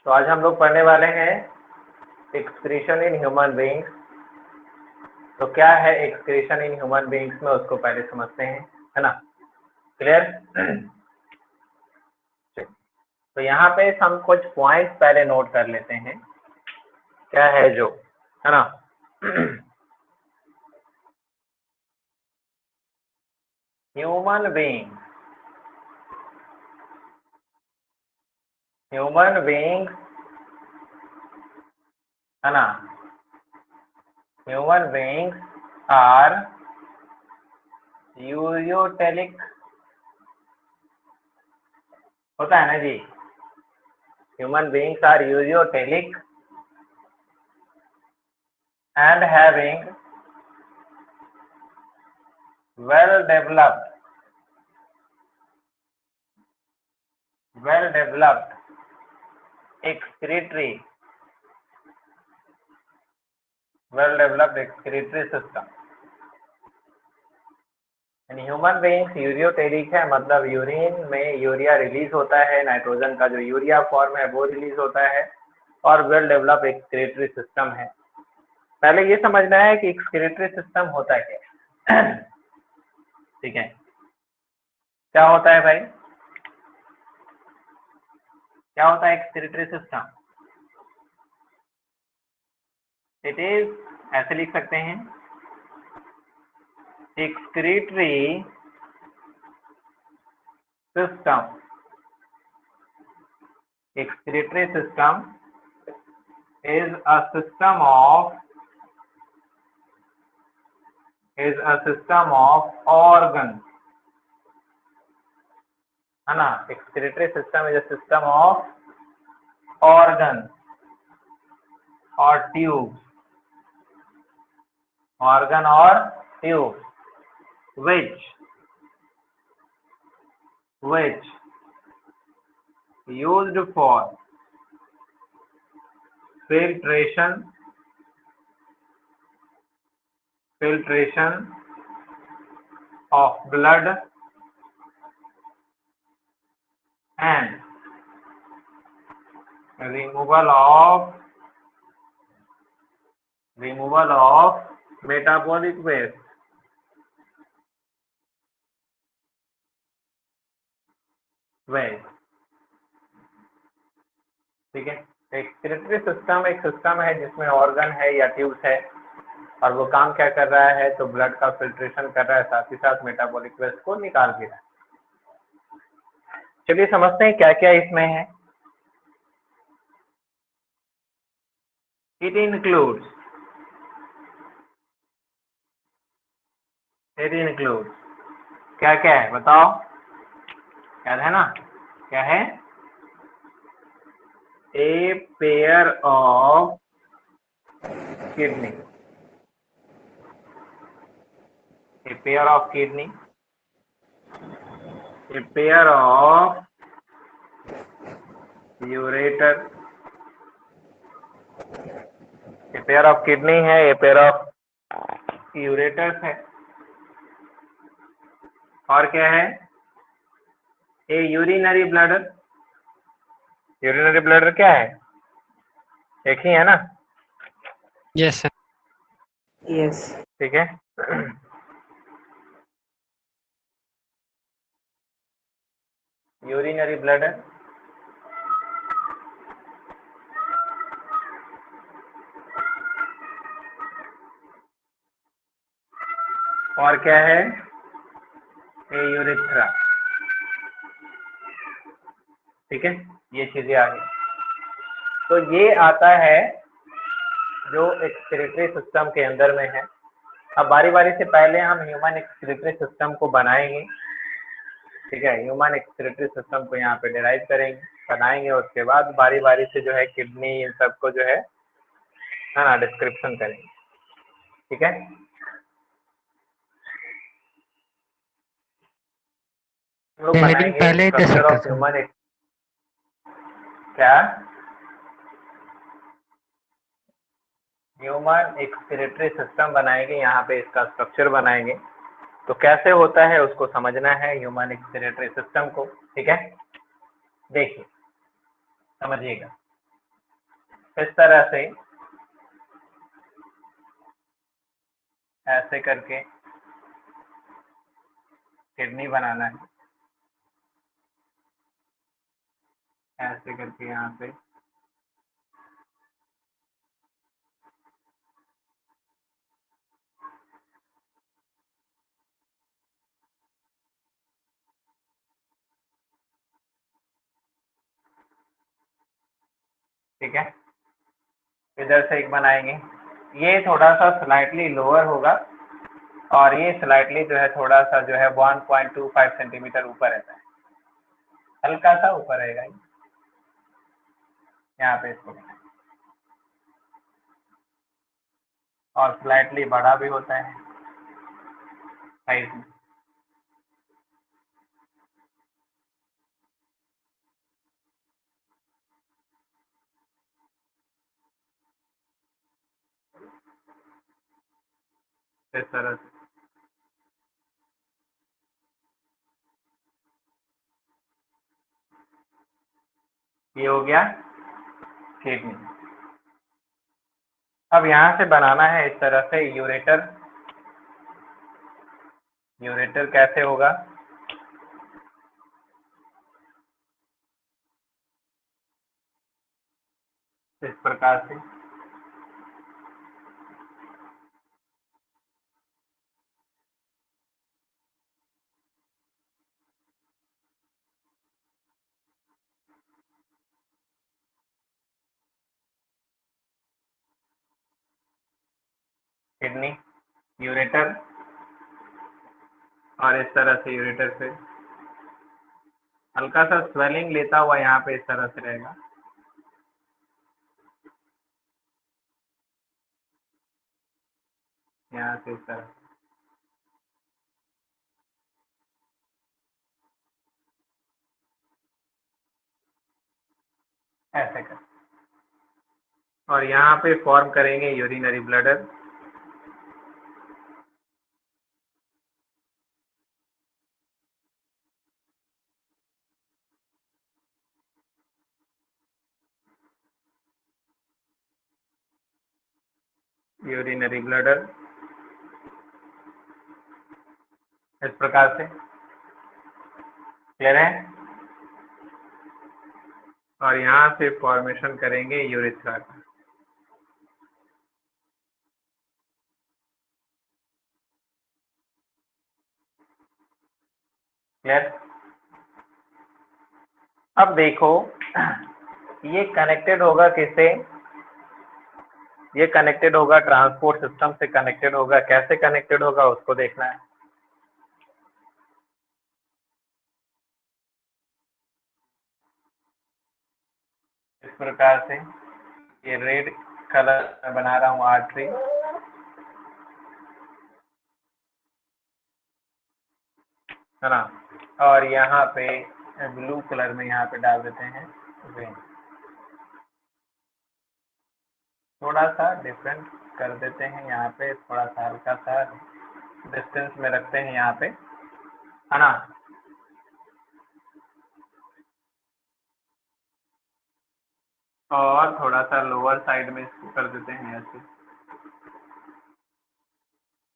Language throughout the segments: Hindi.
तो आज हम लोग पढ़ने वाले हैं एक्सक्रीशन इन ह्यूमन बीइंग्स। तो क्या है एक्सक्रीशन इन ह्यूमन बीइंग्स में, उसको पहले समझते हैं, है ना। क्लियर? तो यहाँ पे हम कुछ पॉइंट्स पहले नोट कर लेते हैं, क्या है जो, है ना। ह्यूमन बीइंग्स, है ना। ह्यूमन बीइंग्स आर यूरियोटेलिक, होता है ना जी। Human beings are ureotelic and having well developed excretory system। Human beings ureotelic है, मतलब यूरिन में यूरिया रिलीज होता है, नाइट्रोजन का जो यूरिया फॉर्म है वो रिलीज होता है, और वेल डेवलप एक्सक्रीटरी सिस्टम है। पहले ये समझना है कि एक्सक्रीटरी सिस्टम होता क्या है। ठीक है, क्या होता है भाई, क्या होता है एक्सक्रीटरी सिस्टम? इट इज, ऐसे लिख सकते हैं, excretory system is a system of organs, है ना। excretory system is a system of organs or tubes, which used for filtration of blood and removal of metabolic waste। ठीक है, एक्सक्रीटरी सिस्टम एक सिस्टम है जिसमें ऑर्गन है या ट्यूब्स है, और वो काम क्या कर रहा है, तो ब्लड का फिल्ट्रेशन कर रहा है, साथ ही साथ मेटाबॉलिक वेस्ट को निकाल भी रहा है। चलिए समझते हैं क्या क्या इसमें है। इट इंक्लूड्स क्या क्या है बताओ, याद है ना, क्या है? A pair of kidney, a pair of ureter, a pair of kidney है, a pair of ureters है, और क्या है? ए यूरिनरी ब्लडर क्या है? एक ही है ना? Yes sir. यस। ठीक है। यूरिनरी ब्लडर, और क्या है? ए यूरेथ्रा। ठीक है, ये चीजें आ गई। तो ये आता है जो एक्सक्रीटरी सिस्टम के अंदर में है। अब बारी बारी से पहले हम ह्यूमन एक्सक्रीटरी सिस्टम को बनाएंगे। ठीक है, ह्यूमन एक्सक्रीटरी सिस्टम को यहाँ पे डिराइव करेंगे, बनाएंगे, उसके बाद बारी बारी से जो है किडनी, इन सबको जो है ना, डिस्क्रिप्शन करेंगे। ठीक है, हम लोग बनाएंगे पहले ही दे स्ट्रक्चर सकते ऑफ थे। ह्यूमन, क्या? ह्यूमन एक्सक्रीटरी सिस्टम बनाएंगे, यहाँ पे इसका स्ट्रक्चर बनाएंगे। तो कैसे होता है उसको समझना है, ह्यूमन एक्सक्रीटरी सिस्टम को। ठीक है, देखिए समझिएगा। इस तरह से ऐसे करके किडनी बनाना है, ऐसे करके यहाँ पे ठीक है। इधर से एक बनाएंगे, ये थोड़ा सा स्लाइटली लोअर होगा और ये स्लाइटली जो है थोड़ा सा जो है 1.25 सेंटीमीटर ऊपर रहता है, हल्का सा ऊपर रहेगा ये। यहाँ पे इसको बनाएंगे और स्लाइटली बड़ा भी होता है साइज में। इस तरह से ये हो गया किडनी। अब यहाँ से बनाना है इस तरह से यूरेटर। यूरेटर कैसे होगा, इस प्रकार से किडनी, यूरेटर और इस तरह से यूरेटर से हल्का सा स्वेलिंग लेता हुआ यहाँ पे इस तरह से रहेगा। यहाँ से इस तरह ऐसे कर, और यहाँ पे फॉर्म करेंगे यूरिनरी ब्लडर। यूरिनरी ब्लडर इस प्रकार से क्लियर है, और यहाँ से फॉर्मेशन करेंगे यूरेथ्रा का। क्लियर। अब देखो ये कनेक्टेड होगा किससे, ये कनेक्टेड होगा ट्रांसपोर्ट सिस्टम से कनेक्टेड होगा। कैसे कनेक्टेड होगा उसको देखना है। इस प्रकार से ये रेड कलर में बना रहा हूँ आर्टरी, है ना, और यहाँ पे ब्लू कलर में यहाँ पे डाल देते हैं वेन। थोड़ा सा डिफरेंट कर देते हैं यहाँ पे, थोड़ा सा हल्का सा डिस्टेंस में रखते हैं यहाँ पे, है ना। और थोड़ा सा लोअर साइड में इसको कर देते हैं ऐसे,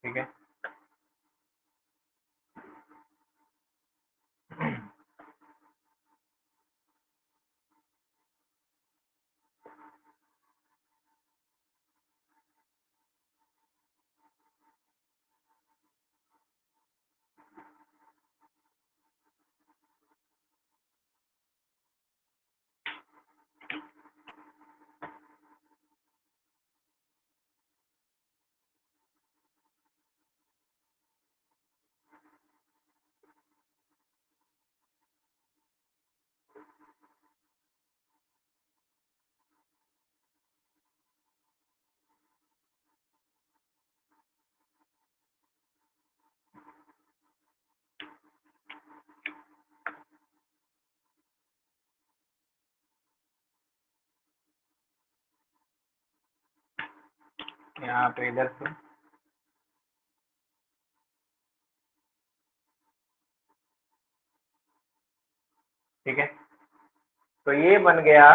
ठीक है। यहाँ पे इधर से ठीक है। तो ये बन गया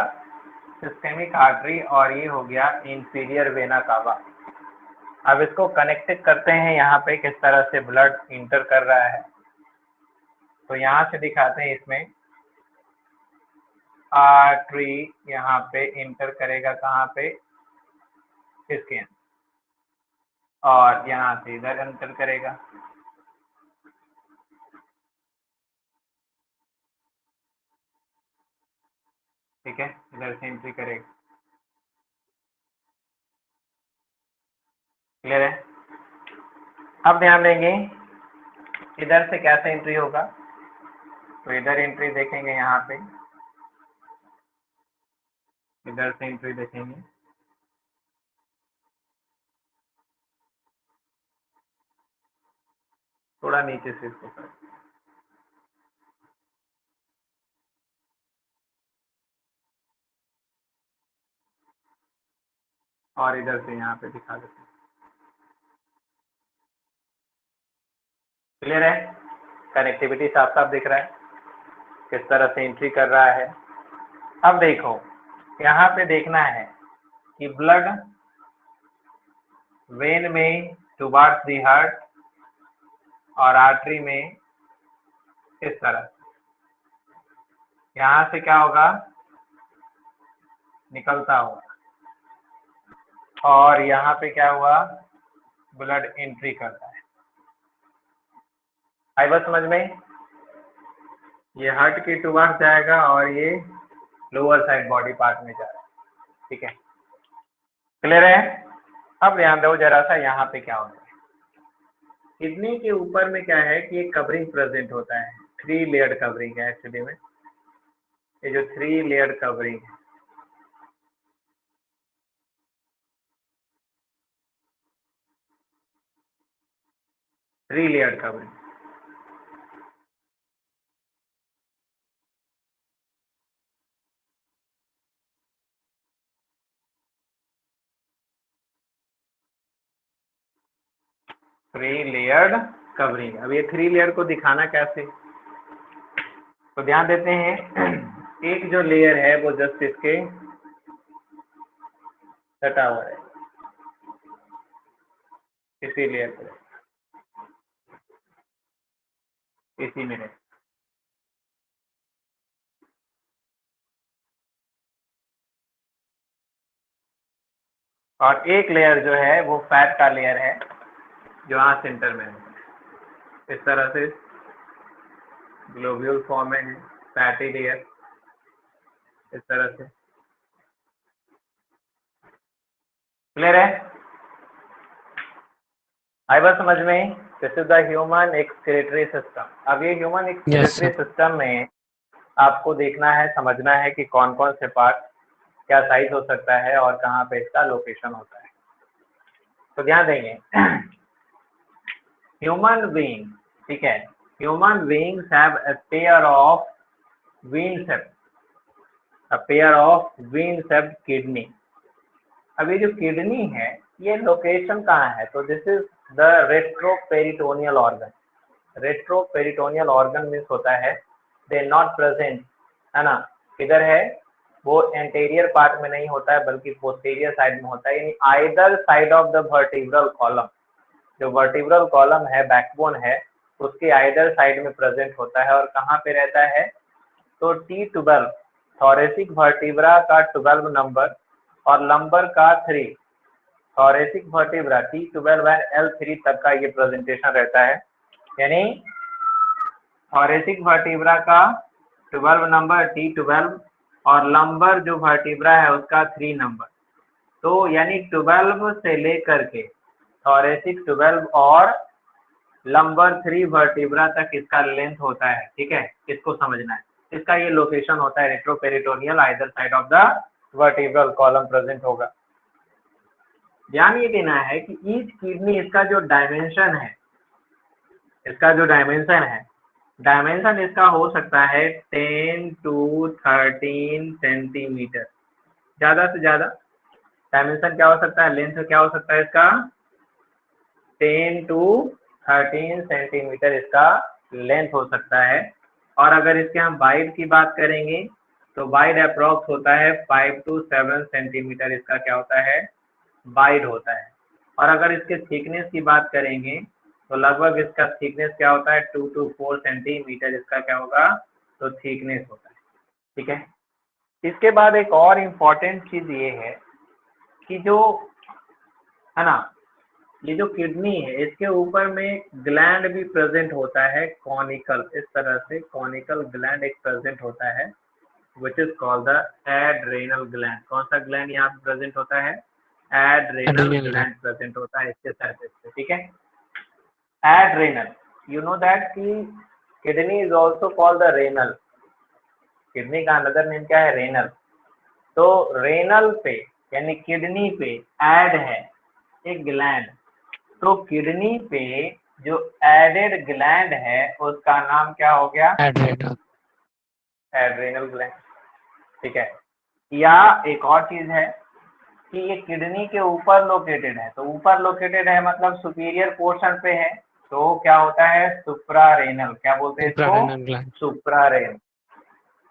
सिस्टेमिक आर्टरी और ये हो गया इंफीरियर वेना कावा। अब इसको कनेक्ट करते हैं यहाँ पे किस तरह से ब्लड इंटर कर रहा है। तो यहाँ से दिखाते हैं, इसमें आर्टरी यहाँ पे इंटर करेगा कहाँ पे, इसके, और यहाँ से इधर इंटर करेगा। ठीक है, इधर से एंट्री करेगा। क्लियर है? अब ध्यान देंगे इधर से कैसे एंट्री होगा। तो इधर एंट्री देखेंगे, यहाँ पे इधर से एंट्री देखेंगे। थोड़ा नीचे से इसको कर, और इधर से यहाँ पे दिखा देते हैं। क्लियर है? कनेक्टिविटी साफ साफ दिख रहा है किस तरह से एंट्री कर रहा है। अब देखो यहाँ पे देखना है कि ब्लड वेन में टुवार्ड्स द हार्ट और आर्टरी में इस तरह, यहाँ से क्या होगा, निकलता हुआ, और यहाँ पे क्या हुआ, ब्लड एंट्री करता है। आई बात समझ में? ये हार्ट के टुवार्ड्स जाएगा और ये लोअर साइड बॉडी पार्ट में जाएगा। ठीक है, क्लियर है? अब ध्यान दो जरा सा, यहाँ पे क्या होता है, किडनी के ऊपर में क्या है कि एक कवरिंग प्रेजेंट होता है, 3 लेयर्ड कवरिंग है एक्चुअली में। ये जो 3 लेयर्ड कवरिंग है, three layered covering, three layered covering. अब ये 3 लेयर को दिखाना कैसे, तो ध्यान देते हैं एक जो लेयर है वो जस्ट इसके सटा हुआ है, इसी लेयर पर, इसी में है। और एक लेयर जो है वो फैट का लेयर है जो यहाँ सेंटर में है। इस तरह से ग्लोब्यूल फॉर्म में है, फैटी लेयर इस तरह से। क्लियर है? आई बात समझ में? This is the human excretory system. अब ये ह्यूमन एक्सक्रीटरी सिस्टम में आपको देखना है, समझना है कि कौन कौन से पार्ट, क्या साइज हो सकता है और कहाँ पे इसका लोकेशन होता है। तो ध्यान देंगे ह्यूमन बीइंग, ठीक है, human beings have a pair of bean shaped, a pair of bean shaped kidney. अब ये जो किडनी है ये लोकेशन कहाँ है, तो this is the retroperitoneal organ. Retroperitoneal organ means होता है दे नॉट प्रेजेंट, है ना, इधर है, वो एंटेरियर पार्ट में नहीं होता है बल्कि पोस्टीरियर साइड में होता है, यानी either side of the vertebral column. जो वर्टिब्रल कॉलम है, बैकबोन है, उसके आइदर साइड में प्रेजेंट होता है। और कहाँ पे रहता है, तो T12 थोरेसिक वर्टिब्रा का 12 नंबर और लंबर का 3, thoracic vertebra T12 and L3 तक का ये प्रेजेंटेशन रहता है। यानी थोरेसिक वर्टिब्रा का 12 नंबर T12 और लंबर जो वर्टिब्रा है उसका 3 नंबर। तो यानी 12 से लेकर के थोरेसिक 12 और लंबर 3 वर्टिब्रा तक इसका लेंथ होता है। ठीक है, इसको समझना है, इसका ये लोकेशन होता है retroperitoneal, either side of the vertebral column present होगा। ध्यान ये देना है कि ईच किडनी, इसका जो डायमेंशन है, इसका जो डायमेंशन है, डायमेंशन इसका हो सकता है 10 to 13 सेंटीमीटर, ज्यादा से ज्यादा डायमेंशन क्या हो सकता है, लेंथ क्या हो सकता है इसका, 10 to 13 सेंटीमीटर इसका लेंथ हो सकता है। और अगर इसके हम वाइड की बात करेंगे तो वाइड अप्रोक्स होता है 5 to 7 सेंटीमीटर, इसका क्या होता है, वाइड होता है। और अगर इसके थिकनेस की बात करेंगे तो लगभग इसका थिकनेस क्या होता है, 2 to 4 सेंटीमीटर इसका क्या होगा, तो थिकनेस होता है। ठीक है, इसके बाद एक और इम्पोर्टेंट चीज ये है कि जो है ना, ये जो किडनी है इसके ऊपर में ग्लैंड भी प्रेजेंट होता है, कॉनिकल, इस तरह से कॉनिकल ग्लैंड एक प्रेजेंट होता है, विच is called the adrenal gland. कौन सा ग्लैंड यहाँ पे प्रेजेंट होता है, adrenal Adrenal gland. Gland present होता है इसके सरफेस पे। ठीक है, एड्रेनल, यू नो दैट कि kidney is also called the renal, kidney का अनदर नेम क्या है, रेनल। तो रेनल पे यानी किडनी पे एड है एक ग्लैंड, तो किडनी पे जो एडेड ग्लैंड है उसका नाम क्या हो गया, Adrenal. Adrenal gland. ठीक है, या एक और चीज है कि ये किडनी के ऊपर लोकेटेड है, तो ऊपर लोकेटेड है मतलब सुपीरियर पोर्शन पे है, तो क्या होता है, सुप्रारेनल, क्या बोलते हैं इसको, Suprarenal gland. सुप्रारेनल,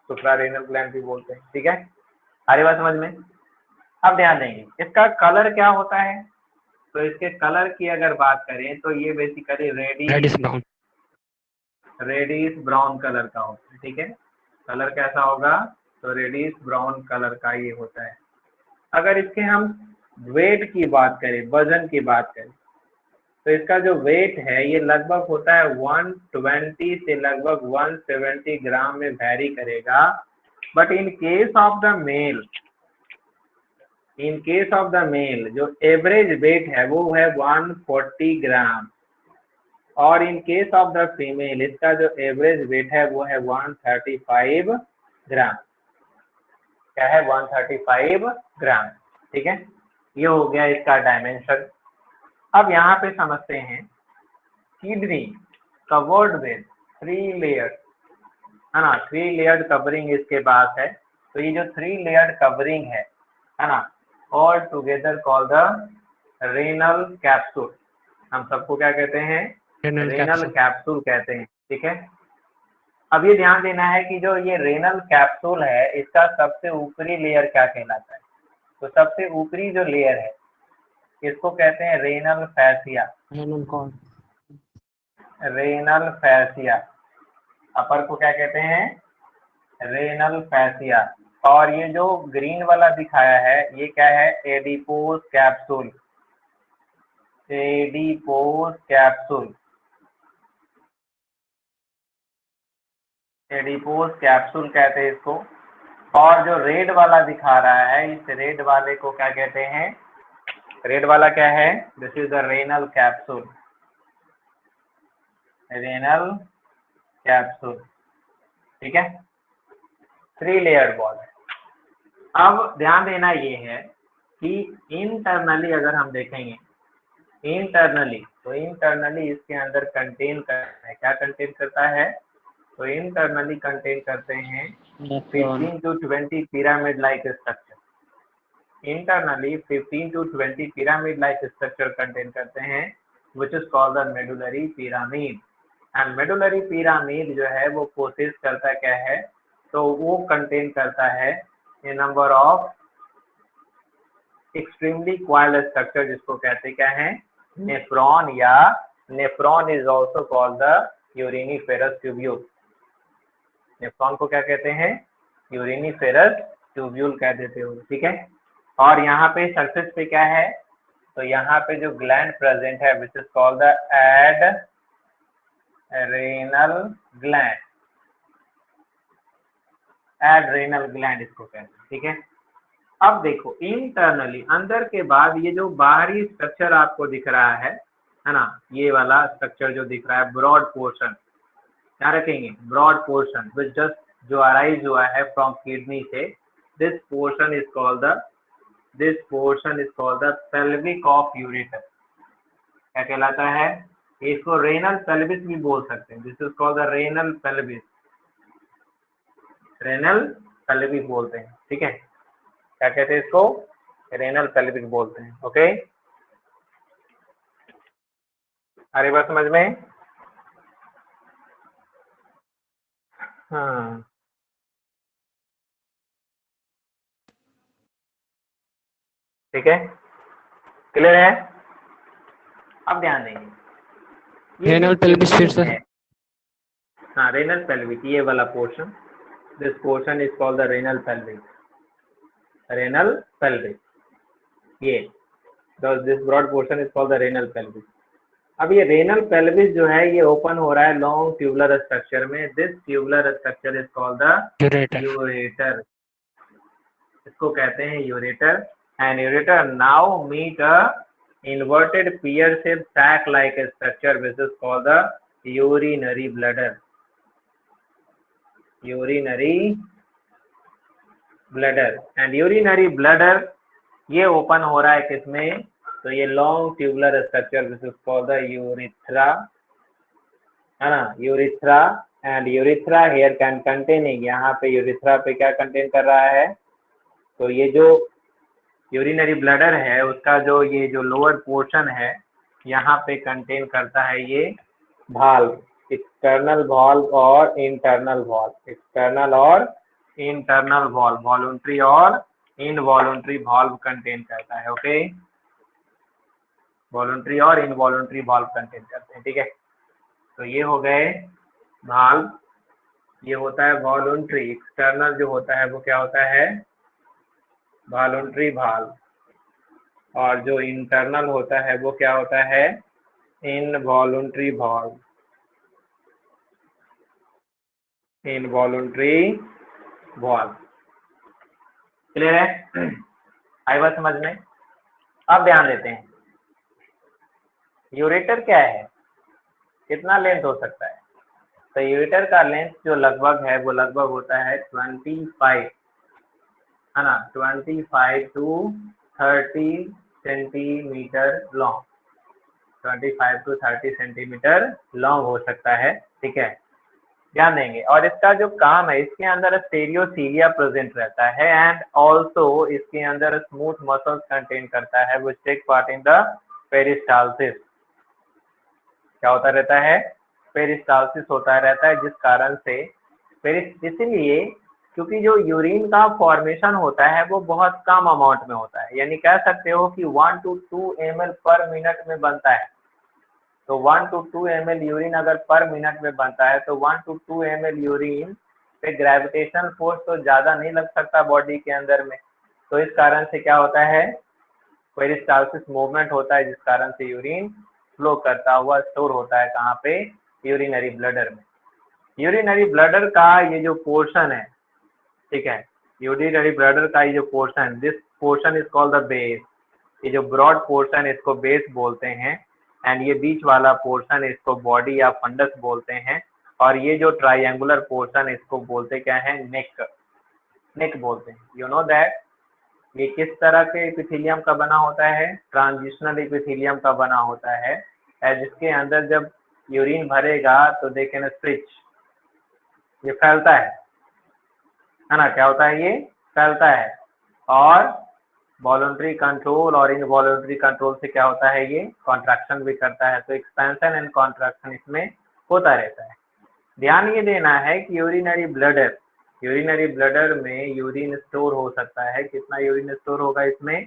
सुप्रारेनल ग्लैंड भी बोलते हैं। ठीक है, आ रही बात समझ में। अब ध्यान देंगे इसका कलर क्या होता है, तो इसके कलर की अगर बात करें तो ये basically Reddish brown. Reddish brown colour का होता है। ठीक है, कलर कैसा होगा, तो रेडिश ब्राउन कलर का ये होता है। अगर इसके हम वेट की बात करें, वजन की बात करें, तो इसका जो वेट है ये लगभग होता है 120 से लगभग 170 ग्राम में वैरी करेगा। But in case of the male, in case of the male जो एवरेज वेट है वो है 140 ग्राम, और in case of the female इसका जो एवरेज वेट है वो है 135 ग्राम, क्या है, 135 ग्राम। ठीक है, ये हो गया इसका डायमेंशन। अब यहाँ पे समझते हैं, किडनी कवर्ड विद 3 लेयर, है ना, 3 लेयर्ड कवरिंग इसके पास है। तो ये जो 3 लेयर्ड कवरिंग है ना, all together call the renal capsule. हम सबको क्या कहते हैं, Renal रेनल capsule. कैप्सूल कहते हैं। ठीक है, अब ये ध्यान देना है कि जो ये रेनल कैप्सूल है इसका सबसे ऊपरी लेयर क्या कहलाता है, तो सबसे ऊपरी जो लेयर है इसको कहते हैं renal fascia, Renal cord. Renal fascia. Upper को क्या कहते हैं, रेनल फैसिया। और ये जो ग्रीन वाला दिखाया है ये क्या है, adipose capsule, adipose capsule, adipose capsule कहते हैं इसको। और जो रेड वाला दिखा रहा है इस रेड वाले को क्या कहते हैं, रेड वाला क्या है, this is the renal capsule, renal capsule. ठीक है, 3 लेयर्ड बॉल है। अब ध्यान देना ये है कि इंटरनली अगर हम देखेंगे, इंटरनली, तो इंटरनली इसके अंदर कंटेन करता है, क्या कंटेन करता है, तो इंटरनली कंटेन करते हैं 15 to 20 pyramid like structure, internally 15 to 20 pyramid like structure contain करते हैं, which is called the medullary pyramid। And medullary pyramid जो है वो कोशिश करता क्या है, तो वो कंटेन करता है a number of extremely coiled structure, जिसको कहते क्या है, नेफ्रॉन, या nephron is also called the uriniferous tubule. Nephron को क्या कहते हैं, यूरिनिफेरस ट्यूब्यूल कह देते हो। ठीक है, और यहाँ पे सरफेस पे क्या है, तो यहाँ पे जो ग्लैंड प्रेजेंट है विच is called the adrenal gland, adrenal gland इसको कहते हैं। ठीक है, अब देखो इंटरनली अंदर के बाद ये जो बाहरी स्ट्रक्चर आपको दिख रहा है ना, ये वाला स्ट्रक्चर जो दिख रहा है, ब्रॉड पोर्शन, क्या रखेंगे, ब्रॉड पोर्शन विच जस्ट जो अराइज हुआ है फ्रॉम किडनी से, this portion is called the, this portion is called the pelvic of ureter. क्या कहलाता है, इसको रेनल पेल्विस भी बोल सकते हैं, this is called the renal pelvis, renal pelvis बोलते हैं। ठीक है, क्या कहते हैं इसको, रेनल पेल्विक बोलते हैं। ओके, अरे बात समझ में, हाँ ठीक है, क्लियर है? अब ध्यान देंगे, ये जो Renal pelvis kidney फिर से है, हाँ रेनल पेल्विक, ये वाला portion, this portion is called the renal pelvic, renal pelvic, ये this broad portion is called the renal pelvic. अब ये रेनल पेल्विस जो है ये ओपन हो रहा है लॉन्ग ट्यूबुलर स्ट्रक्चर में, this tubular structure is called the ureter. Ureter, इसको कहते हैं ureter. And ureter now meet a inverted pear shaped sac like structure which is called the urinary bladder, urinary bladder। and urinary bladder ये ओपन हो रहा है किसमें, तो ये long tubular structure which is called the urethra, है ना, urethra. And urethra here can containing, यहाँ पे यूरिथ्रा पे क्या कंटेन कर रहा है, तो ये जो यूरिनरी ब्लैडर है उसका जो ये जो लोअर पोर्शन है यहाँ पे कंटेन करता है ये भाल्व, एक्सटर्नल वॉल्व और इंटरनल वॉल्व, एक्सटर्नल और इंटरनल वॉल्व, वॉलंटरी और इनवॉलंटरी वॉल्व कंटेन करता है। ओके, वॉलंटरी और इनवॉलंटरी वॉल्व कंटेन करते हैं, ठीक है। तो ये हो गए भाल्व, ये होता है वॉलंटरी, एक्सटर्नल जो होता है वो क्या होता है, वॉलंटरी भाल्व, और जो इंटरनल होता है वो क्या होता है, involuntary valve, involuntary valve. Clear है? आई बात समझ में? अब ध्यान देते हैं, यूरेटर क्या है, कितना लेंथ हो सकता है, तो यूरेटर का लेंथ जो लगभग है वो लगभग होता है 25, है ना, 25 to 30 centimetre long, 25 to 30 centimetre long हो सकता है, ठीक है, ध्यान देंगे। और इसका जो काम है, इसके अंदर स्टेरियोसीलिया प्रेजेंट रहता है एंड ऑल्सो इसके अंदर स्मूथ मसल्स कंटेन करता है which take part in the peristalsis, क्या होता रहता है, पेरिस्टाल्सिस होता रहता है, जिस कारण से इसलिए क्योंकि जो यूरिन का फॉर्मेशन होता है वो बहुत कम अमाउंट में होता है, यानी कह सकते हो कि 1 to 2 ml पर मिनट में बनता है, तो 1 to 2 ml यूरिन अगर पर मिनट में बनता है तो 1 to 2 ml यूरिन पे ग्रेविटेशनल फोर्स तो ज़्यादा नहीं लग सकता बॉडी के अंदर में, तो इस कारण से क्या होता है, पेरिस्टाल्सिस मूवमेंट होता है, जिस कारण से यूरिन फ्लो करता हुआ स्टोर होता है कहाँ पे, यूरिनरी ब्लैडर में। यूरिनरी ब्लैडर का ये जो पोर्शन है, ठीक है, यूरिनरी ब्लैडर का ये जो portion, this portion is called the base, ये जो ब्रॉड पोर्शन इसको बेस बोलते हैं, एंड ये बीच वाला पोर्शन इसको बॉडी या फंडस बोलते हैं, और ये जो ट्राइंगुलर पोर्शन इसको बोलते क्या है, नेक, नेक बोलते हैं। यू नो दैट ये किस तरह के एपिथेलियम का बना होता है, ट्रांजिशनल एपिथेलियम का बना होता है, जिसके अंदर जब यूरिन भरेगा तो दे कैन स्विच, ये फैलता है ना, क्या होता है, ये फैलता है, और वॉलंटरी कंट्रोल और इनवॉलंटरी कंट्रोल से क्या होता है, ये कॉन्ट्रैक्शन भी करता है, तो एक्सपेंशन एंड कॉन्ट्रैक्शन इसमें होता रहता है। ध्यान ये देना है कि यूरिनरी ब्लैडर, यूरिनरी ब्लैडर में यूरिन स्टोर हो सकता है, कितना यूरिन स्टोर होगा इसमें,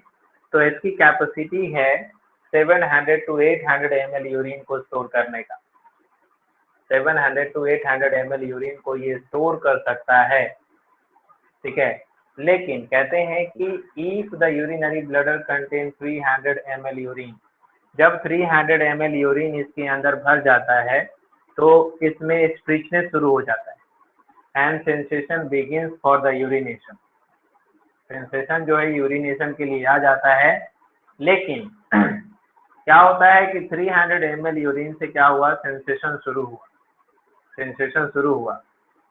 तो इसकी कैपेसिटी है 700 to 800 ml यूरिन को स्टोर करने का, 700 to 800 ml यूरिन को ये स्टोर कर सकता है, ठीक है। लेकिन कहते हैं कि if the urinary bladder contain 300 ml urine, जब 300 ml यूरिन इसके अंदर भर जाता है तो इसमें स्ट्रिचनेस शुरू हो जाता है and sensation begins for the urination, sensation जो है यूरिनेशन के लिए आ जाता है। लेकिन क्या होता है कि 300 ml यूरिन से क्या हुआ, सेंसेशन शुरू हुआ, सेंसेशन शुरू हुआ,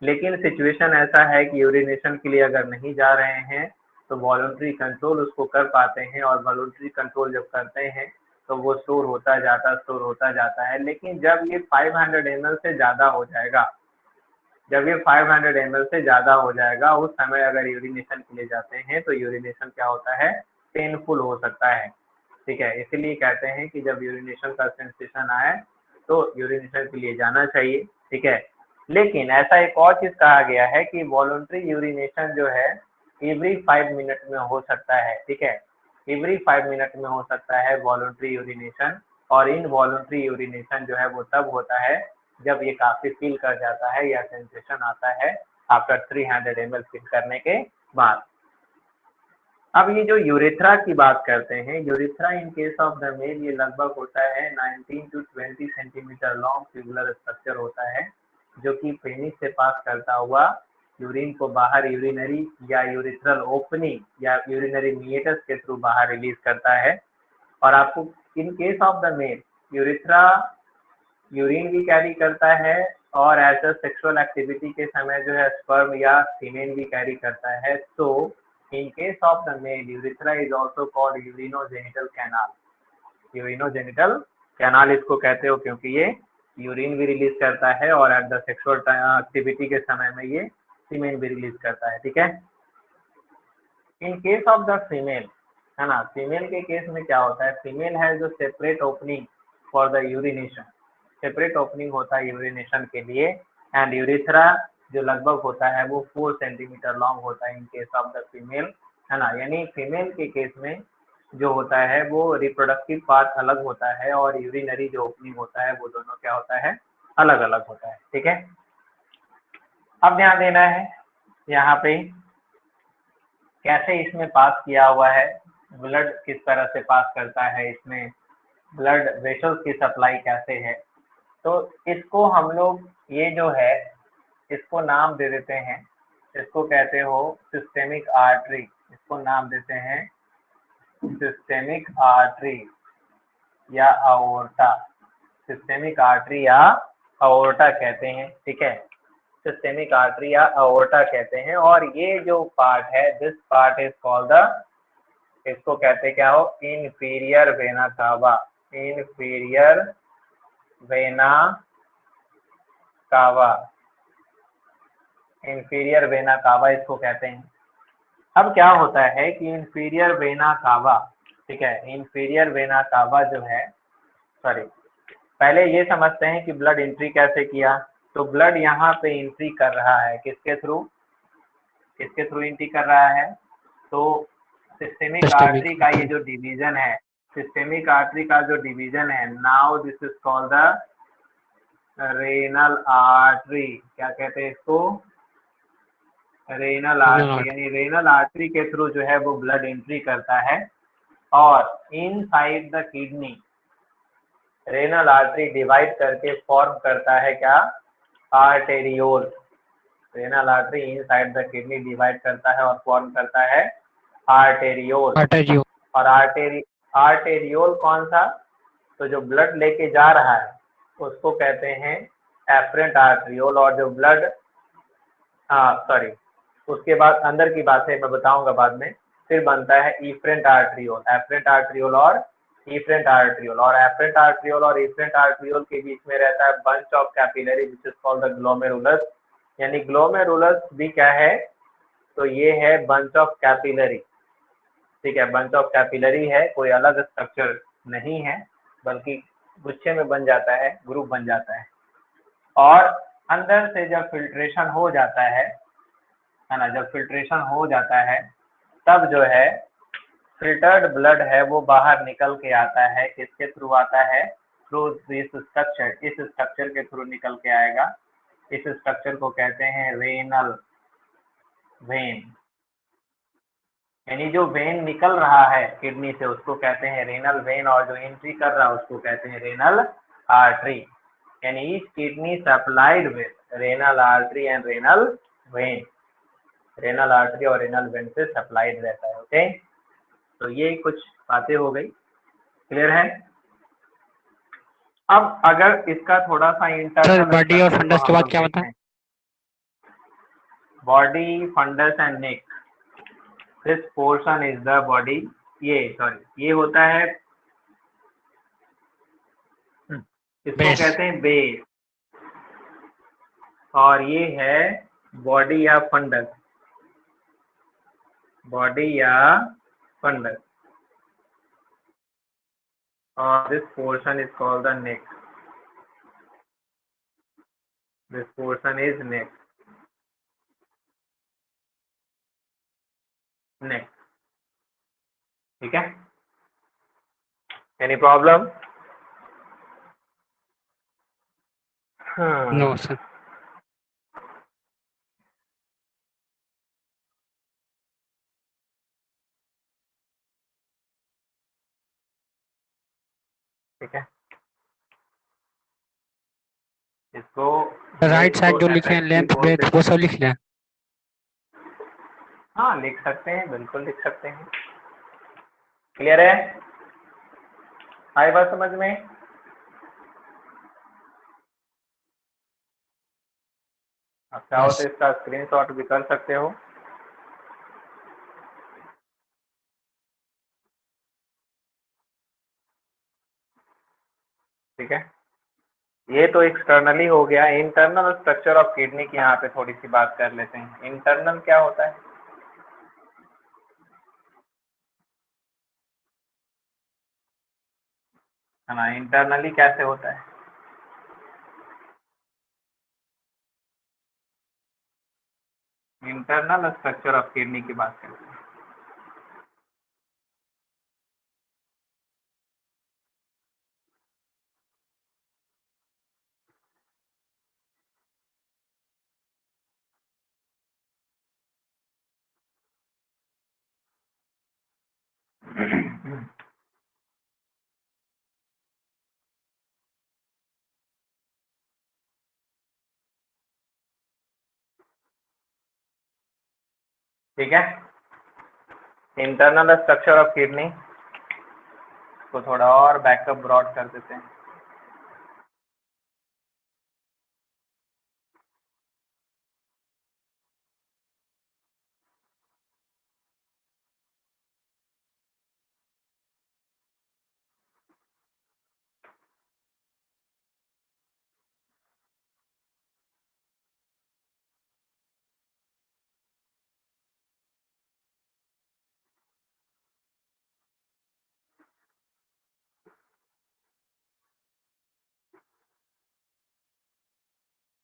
लेकिन सिचुएशन ऐसा है कि यूरिनेशन के लिए अगर नहीं जा रहे हैं तो वॉलंटरी कंट्रोल उसको कर पाते हैं, और वॉलंटरी कंट्रोल जब करते हैं तो वो स्टोर होता जाता है। लेकिन जब ये 500 ml से ज़्यादा हो जाएगा, जब ये 500 ml से ज़्यादा हो जाएगा उस समय अगर यूरिनेशन के लिए जाते हैं तो यूरिनेशन क्या होता है, पेनफुल हो सकता है, ठीक है। इसीलिए कहते हैं कि जब यूरिनेशन का सेंसेशन आए तो यूरिनेशन के लिए जाना चाहिए, ठीक है। लेकिन ऐसा एक और चीज कहा गया है कि वॉलंटरी यूरिनेशन जो है एवरी 5 मिनट में हो सकता है, ठीक है, एवरी 5 मिनट में हो सकता है वॉलंटरी यूरिनेशन, और इनवॉलंटरी यूरिनेशन जो है वो तब होता है जब ये काफी फील कर जाता है या सेंसेशन आता है आफ्टर 300 ml फिल करने के बाद। अब ये जो यूरेथ्रा की बात करते हैं, urethra in case of the male ये लगभग होता है 19 to 20 centimetre long tubular structure होता है, जो कि पेनिस से पास करता हुआ यूरिन को बाहर यूरिनरी या यूरिथ्रल ओपनिंग या यूरिनरी मीएटस के थ्रू बाहर रिलीज करता है। और आपको in case of the male urethra urine भी कैरी करता है, और एज अ सेक्सुअल एक्टिविटी के समय जो है स्पर्म या सीमेन भी कैरी करता है। So in case of the male urethra is also called urinogenital canal. Urinogenital canal इसको कहते हो क्योंकि ये यूरिन भी रिलीज करता है और एट द सेक्सुअल एक्टिविटी के समय में ये सीमेन भी रिलीज करता है। ठीक है। इन केस ऑफ द फीमेल, है ना, फीमेल के केस में क्या होता है, फीमेल है जो separate opening for the urination, separate opening होता है यूरिनेशन के लिए, एंड यूरेथ्रा जो लगभग होता है वो 4 सेंटीमीटर लॉन्ग होता है इन केस ऑफ द फीमेल, है ना। यानी फीमेल के केस में जो होता है वो रिप्रोडक्टिव पार्ट अलग होता है और यूरिनरी जो ओपनिंग होता है वो दोनों क्या होता है, अलग अलग होता है। ठीक है। अब ध्यान देना है यहाँ पे कैसे इसमें पास किया हुआ है, ब्लड किस तरह से पास करता है, इसमें ब्लड वेसल्स की सप्लाई कैसे है। तो इसको हम लोग ये जो है इसको नाम दे देते हैं, इसको कहते हो सिस्टेमिक आर्टरी, इसको नाम देते हैं सिस्टेमिक आर्टरी या अओर्टा, सिस्टेमिक आर्टरी या अओर्टा कहते हैं। ठीक है, सिस्टेमिक आर्टरी या अओर्टा कहते हैं। और ये जो पार्ट है, this part is called the, इसको कहते क्या हो, inferior vena cava, inferior vena cava, inferior vena cava इसको कहते हैं। अब क्या होता है कि इंफीरियर वेना कावा, ठीक है, इंफीरियर वेना कावा जो है, सॉरी, पहले ये समझते हैं कि ब्लड एंट्री कैसे किया। तो ब्लड यहाँ पे एंट्री कर रहा है किसके थ्रू, किसके थ्रू एंट्री कर रहा है, तो सिस्टेमिक आर्टरी का ये जो डिवीजन है, सिस्टेमिक आर्टरी का जो डिवीजन है, now this is called the renal artery. क्या कहते हैं इसको, रेनल आर्टरी। यानी रेनल आर्टरी के थ्रू जो है वो ब्लड एंट्री करता है। और inside the kidney renal artery divide करके फॉर्म करता है क्या, arteriole. Renal artery inside the kidney divide करता है और फॉर्म करता है आर्टेरियोल। और आर्टेरियोल कौन सा, तो जो ब्लड लेके जा रहा है उसको कहते हैं एफरेंट आर्टेरियोल। और जो ब्लड, सॉरी, उसके बाद अंदर की बातें मैं बताऊंगा बाद में। फिर बनता है इफरेंट आर्टेरियोल, एफरेंट आर्टेरियोल और इफरेंट आर्टेरियोल। और एफरेंट आर्टेरियोल और इफरेंट आर्टेरियोल के बीच में रहता है bunch of capillary which is called the glomerulus. यानी ग्लोमेरुलस भी क्या है, तो ये है बंच ऑफ कैपिलरी। ठीक है, बंच ऑफ कैपिलरी है, कोई अलग स्ट्रक्चर नहीं है, बल्कि गुच्छे में बन जाता है, ग्रुप बन जाता है। और अंदर से जब फिल्ट्रेशन हो जाता है ना, जब फिल्ट्रेशन हो जाता है तब जो है फिल्टर्ड ब्लड है वो बाहर निकल के आता है, किसके थ्रू आता है, थ्रू दिस स्ट्रक्चर, इस स्ट्रक्चर के थ्रू निकल के आएगा। इस स्ट्रक्चर को कहते हैं रेनल वेन। यानी जो वेन निकल रहा है किडनी से उसको कहते हैं रेनल वेन, और जो एंट्री कर रहा है उसको कहते हैं रेनल आर्टरी। यानी each kidney supplied with renal artery and renal when, renal artery और रेनल वेन से सप्लाइड रहता है। ओके, तो ये कुछ बातें हो गई, क्लियर है। अब अगर इसका थोड़ा सा इंटरनल बॉडी और फंडस के बाद क्या बताएं, body, fundus and neck, this portion is the body. ये सॉरी, ये होता है, इसको कहते हैं बेस, और ये है बॉडी या फंडस, बॉडी या फंडस, और this portion is called the neck, this portion is neck, neck. ठीक है, एनी प्रॉब्लम? No, sir. ठीक है, इसको राइट वेव को साइड जो लिखे हैं एफएक्स भी लेंथ बोलते ब्रेथ वो हैं। सब लिख लें। हाँ लिख सकते हैं, बिल्कुल लिख सकते हैं। क्लियर है? आई बात समझ में? आप चाहो तो Yes. इसका स्क्रीनशॉट भी कर सकते हो। ठीक है, ये तो एक्सटर्नली हो गया। इंटरनल स्ट्रक्चर ऑफ किडनी की यहाँ पे थोड़ी सी बात कर लेते हैं। इंटरनल क्या होता है? है ना, इंटरनली कैसे होता है? इंटरनल स्ट्रक्चर ऑफ किडनी की बात करते हैं। ठीक है, इंटरनल स्ट्रक्चर ऑफ किडनी को थोड़ा और बैकअप ब्रॉड कर देते हैं।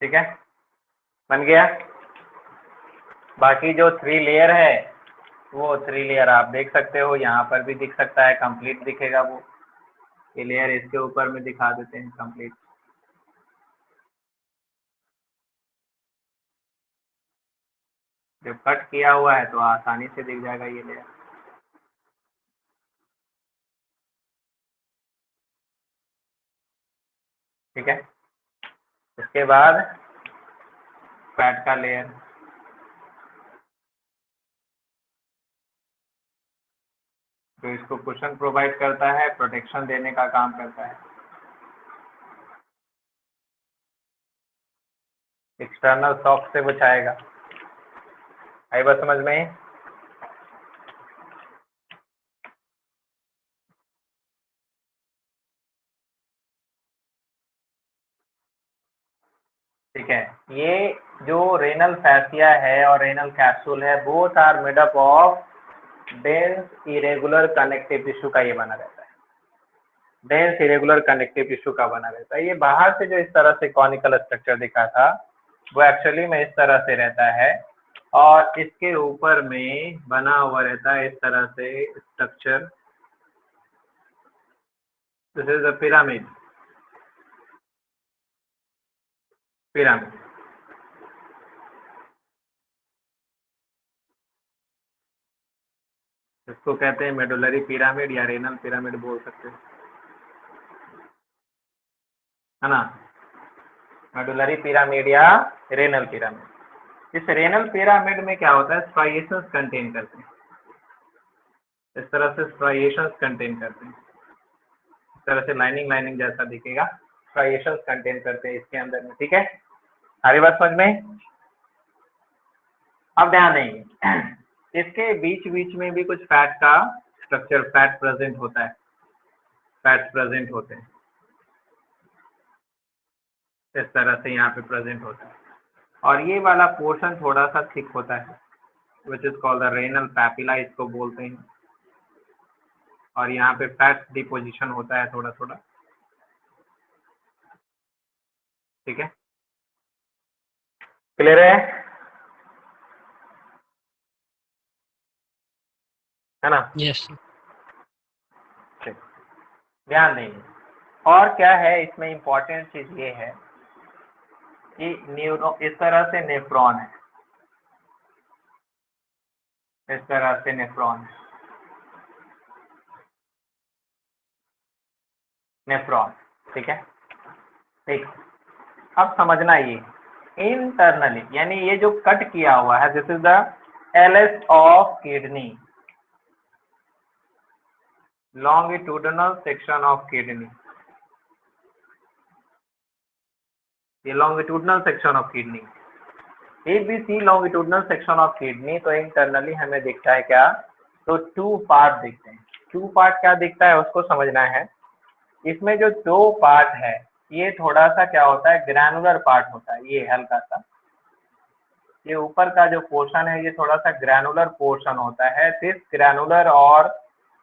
ठीक है, बन गया। बाकी जो 3 लेयर है वो 3 लेयर आप देख सकते हो, यहाँ पर भी दिख सकता है, कंप्लीट दिखेगा वो। ये लेयर इसके ऊपर में दिखा देते हैं कंप्लीट। जब कट किया हुआ है तो आसानी से दिख जाएगा ये लेयर। ठीक है, इसके बाद फैट का लेयर, जो इसको कुशन प्रोवाइड करता है, प्रोटेक्शन देने का काम करता है। एक्सटर्नल शॉक से बचाएगा। आई बात समझ में? ठीक है, ये जो रेनल फैसिया है और रेनल कैप्सूल है, both are made up of dense irregular connective tissue का ये बना रहता है। डेंस इरेगुलर कनेक्टिव टिश्यू का बना रहता है। ये बाहर से जो इस तरह से कॉनिकल स्ट्रक्चर दिखा था वो एक्चुअली में इस तरह से रहता है, और इसके ऊपर में बना हुआ रहता है इस तरह से structure. This is the pyramid. Pyramid इसको कहते हैं मेडुलरी पिरामिड या रेनल पिरामिड बोल सकते हैं, है ना। मेडुलरी पिरामिड या रेनल पिरामिड। इस रेनल पिरामिड में क्या होता है, स्ट्राइएशंस कंटेन करते हैं। इस तरह से स्ट्राइएशंस कंटेन करते हैं, इस तरह से लाइनिंग लाइनिंग जैसा दिखेगा, स्ट्राइएशंस कंटेन करते हैं इसके अंदर में। ठीक है, सारी बात समझ में? अब ध्यान देंगे, इसके बीच बीच में भी कुछ फैट का स्ट्रक्चर, फैट प्रेजेंट होता है, फैट प्रेजेंट होते हैं इस तरह से, यहाँ पे प्रेजेंट होता है। और ये वाला पोर्शन थोड़ा सा थिक होता है, विच is called the renal papilla इसको बोलते हैं। और यहाँ पे फैट डिपोजिशन होता है थोड़ा थोड़ा। ठीक है, क्लियर है ना? Yes, sir. ध्यान देंगे। और क्या है इसमें इम्पोर्टेंट चीज ये है कि न्यूरॉन इस तरह से नेफ्रॉन है, इस तरह से नेफ्रॉन है, नेफ्रॉन, ठीक है। ठीक, अब समझना ये इंटरनली, यानी ये जो कट किया हुआ है, this is the LS of kidney, longitudinal section of kidney, ये longitudinal section of kidney. If we see longitudinal section of kidney, तो इंटरनली हमें दिखता है क्या, तो टू पार्ट दिखते हैं। टू पार्ट क्या दिखता है उसको समझना है। इसमें जो दो पार्ट है, ये थोड़ा सा क्या होता है, ग्रैनुलर पार्ट होता है, ये हल्का सा, ये ऊपर का जो पोर्शन है ये थोड़ा सा ग्रैनुलर पोर्शन होता है। दिस ग्रैनुलर और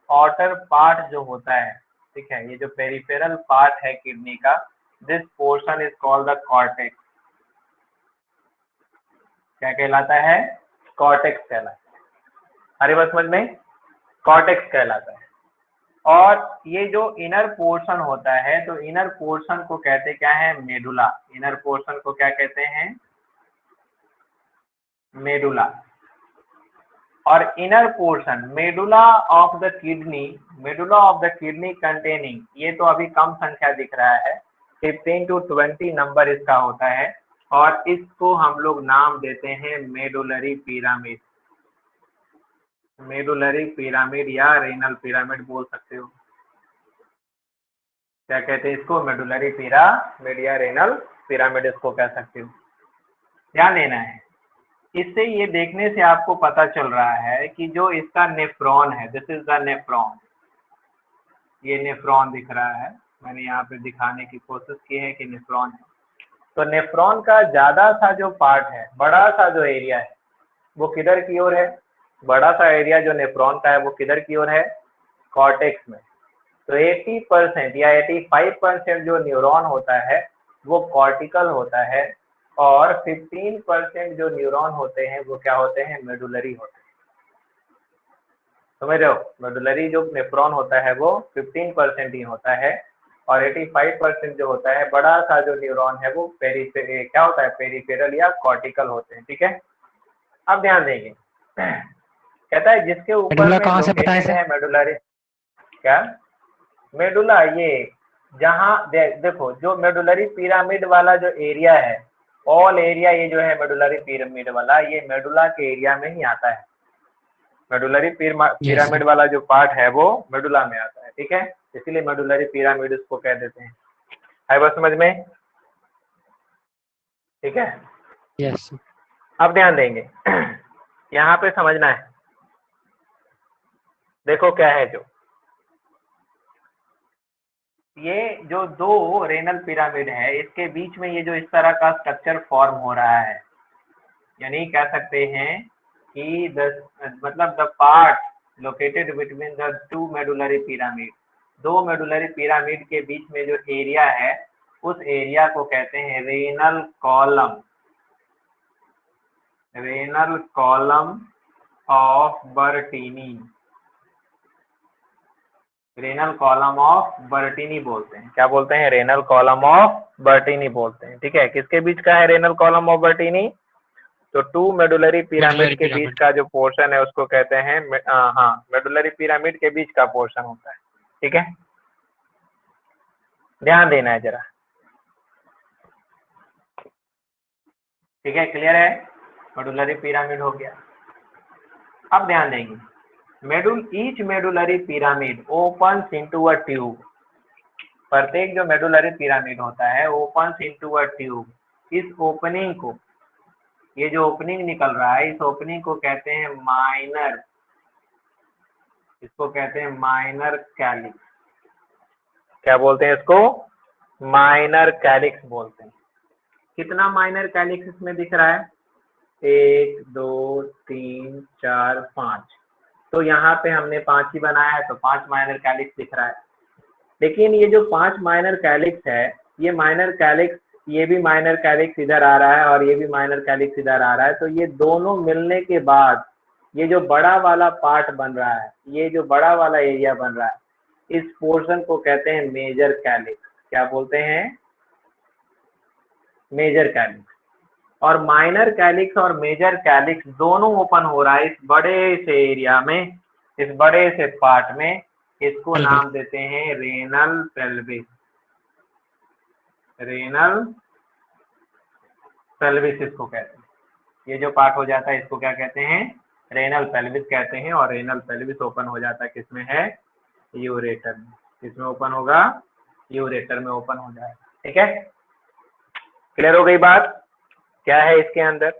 आउटर पार्ट जो होता है, ठीक है, ये जो पेरिफेरल पार्ट है किडनी का, this portion is called the cortex. क्या कहलाता है, कॉर्टेक्स कहलाता है। हरी बात समझ में, कॉर्टेक्स कहलाता है। और ये जो इनर पोर्शन होता है, तो इनर पोर्शन को कहते क्या है, मेडुला। इनर पोर्शन को क्या कहते हैं, मेडुला। और inner portion medulla of the kidney, medulla of the kidney containing, ये तो अभी कम संख्या दिख रहा है, 15 to 20 नंबर इसका होता है, और इसको हम लोग नाम देते हैं मेडुलरी पिरामिड। मेडुलरी पिरामिड या रेनल पिरामिड बोल सकते हो। क्या कहते हैं इसको, मेडुलरी पिरामिड या रेनल पिरामिड इसको कह सकते हो। ध्यान देना है, इससे ये देखने से आपको पता चल रहा है कि जो इसका नेफ्रॉन है, दिस इज द नेफ्रॉन, ये नेफ्रॉन दिख रहा है, मैंने यहाँ पे दिखाने की कोशिश की है कि नेफ्रॉन है। तो नेफ्रॉन का ज्यादा सा जो पार्ट है, बड़ा सा जो एरिया है, वो किधर की ओर है, बड़ा सा एरिया जो नेफ्रॉन का है वो किधर की ओर है, कॉर्टेक्स में। तो 80% या 85% जो न्यूरॉन होता है वो कॉर्टिकल होता है, और 15% जो न्यूरॉन होते हैं वो क्या होते हैं, मेडुलरी होते हैं। समझ रहे हो, मेडुलरी जो नेफ्रॉन होता है वो 15% ही होता है, और 85% जो होता है बड़ा सा जो न्यूरॉन है वो क्या होता है, पेरिफेरल या कॉर्टिकल होते हैं, ठीक है। अब ध्यान देंगे, कहता है जिसके ऊपर मेडुला में कहाँ से पता है लोकेटेड सर? है मेडुलरी, क्या, मेडुला ये जहाँ देखो जो मेडुलरी पिरामिड वाला जो एरिया है, ऑल एरिया ये जो है मेडुलरी पिरामिड वाला, ये मेडुला के एरिया में ही आता है। मेडुलरी पिरामिड वाला जो पार्ट है वो मेडुला में आता है, ठीक है, इसीलिए मेडुलरी पिरामिड इसको कह देते हैं। है बस समझ में, ठीक है। यस। अब ध्यान देंगे, यहाँ पे समझना है, देखो क्या है, जो ये जो दो रेनल पिरामिड है, इसके बीच में ये जो इस तरह का स्ट्रक्चर फॉर्म हो रहा है, यानी कह सकते हैं कि मतलब the part located between the two medullary pyramid, दो मेडुलरी पिरामिड के बीच में जो एरिया है, उस एरिया को कहते हैं renal column, renal column of बर्टीनी, renal column of बर्टीनी बोलते हैं। क्या बोलते हैं, रेनल कॉलम ऑफ बर्टीनी बोलते हैं, ठीक है। किसके बीच का है रेनल कॉलम ऑफ बर्टीनी, तो टू मेडुलरी पिरामिड के बीच का जो पोर्शन है उसको कहते हैं, हाँ, मेडुलरी पिरामिड के बीच का पोर्शन होता है, ठीक है। ध्यान देना है जरा, ठीक है, क्लियर है, मेडुलरी पिरामिड हो गया। अब ध्यान देंगे, each medullary pyramid opens into a tube, प्रत्येक जो मेडुलरी पिरामिड होता है ओपन्स इनटू अ ट्यूब। इस ओपनिंग को, ये जो ओपनिंग निकल रहा है, इस ओपनिंग को कहते हैं माइनर, इसको कहते हैं माइनर कैलिक्स। क्या बोलते हैं इसको, माइनर कैलिक्स बोलते हैं। कितना माइनर कैलिक्स इसमें दिख रहा है, 1 2 3 4 5, तो यहाँ पे हमने 5 ही बनाया है, तो 5 माइनर कैलिक्स दिख रहा है। लेकिन ये जो 5 माइनर कैलिक्स है, ये माइनर कैलिक्स, ये भी माइनर कैलिक्स इधर आ रहा है और ये भी माइनर कैलिक्स इधर आ रहा है, तो ये दोनों मिलने के बाद ये जो बड़ा वाला पार्ट बन रहा है, ये जो बड़ा वाला एरिया बन रहा है, इस पोर्शन को कहते हैं मेजर कैलिक्स। क्या बोलते हैं? Major calyx. और माइनर कैलिक्स और मेजर कैलिक्स दोनों ओपन हो रहा है इस बड़े से एरिया में, इस बड़े से पार्ट में। इसको नाम देते हैं रेनल पेल्विस। रेनल पेल्विस इसको कहते हैं। ये जो पार्ट हो जाता है इसको क्या कहते हैं? रेनल पेल्विस कहते हैं। और रेनल पेल्विस ओपन हो जाता है किसमें है? यूरेटर में। किसमें ओपन होगा? यूरेटर में ओपन हो जाएगा। ठीक है, क्लियर हो गई बात? क्या है इसके अंदर?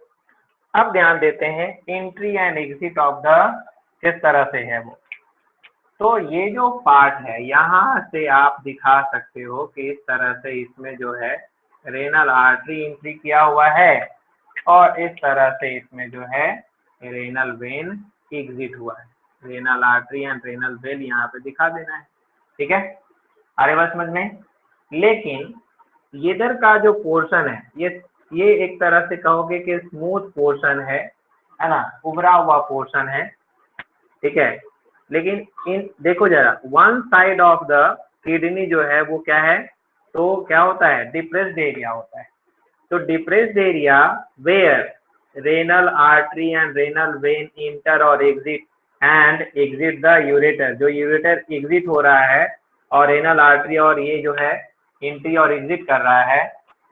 अब ध्यान देते हैं entry and exit of the किस तरह से है वो। तो ये जो पार्ट है यहाँ से आप दिखा सकते हो कि इस तरह से इसमें जो है रेनल आर्टरी एंट्री किया हुआ है और इस तरह से इसमें जो है रेनल वेन एग्जिट हुआ है। Renal artery and renal when यहाँ पे दिखा देना है। ठीक है, आ रही बात समझ में? लेकिन इधर का जो पोर्शन है ये एक तरह से कहोगे कि स्मूथ पोर्शन है ना, उभरा हुआ पोर्शन है। ठीक है, लेकिन इन देखो जरा, one side of the kidney जो है वो क्या है? तो क्या होता है? डिप्रेस्ड एरिया होता है। तो depressed area where renal artery and renal vein enter और exit and exit the ureter. जो यूरेटर एग्जिट हो रहा है और रेनल आर्टरी और ये जो है एंट्री और एग्जिट कर रहा है,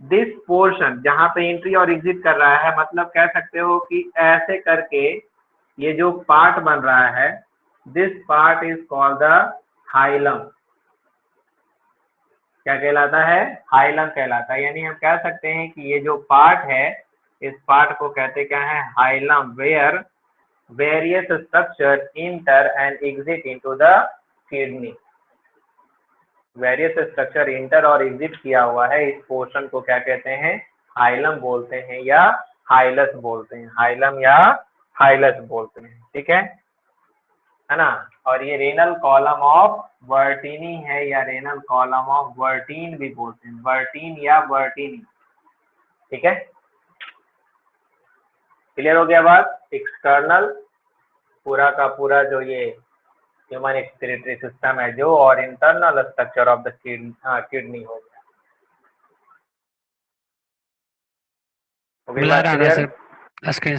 दिस पोर्शन जहां पे एंट्री और एग्जिट कर रहा है, मतलब कह सकते हो कि ऐसे करके ये जो पार्ट बन रहा है, this part is called the hilum. क्या कहलाता है? हाइलम कहलाता है। यानी हम कह सकते हैं कि ये जो पार्ट है इस पार्ट को कहते क्या है? Hilum, where various structure enter and exit into the kidney. Various structure enter और एग्जिट किया हुआ है, इस पोर्शन को क्या कहते हैं? हाइलम बोलते हैं या हाइलस बोलते हैं। हाइलम या हाइलस बोलते हैं। ठीक है ना? और ये रेनल कॉलम ऑफ वर्टिनी है या रेनल कॉलम ऑफ वर्टीन भी बोलते हैं, वर्टीन या वर्टिनी। ठीक है, क्लियर हो गया बात? एक्सटर्नल पूरा का पूरा जो ये ह्यूमन एक्सक्रीटरी सिस्टम है जो, और internal structure of the kidney हो गया। ब्लर आ रहा है सर स्क्रीन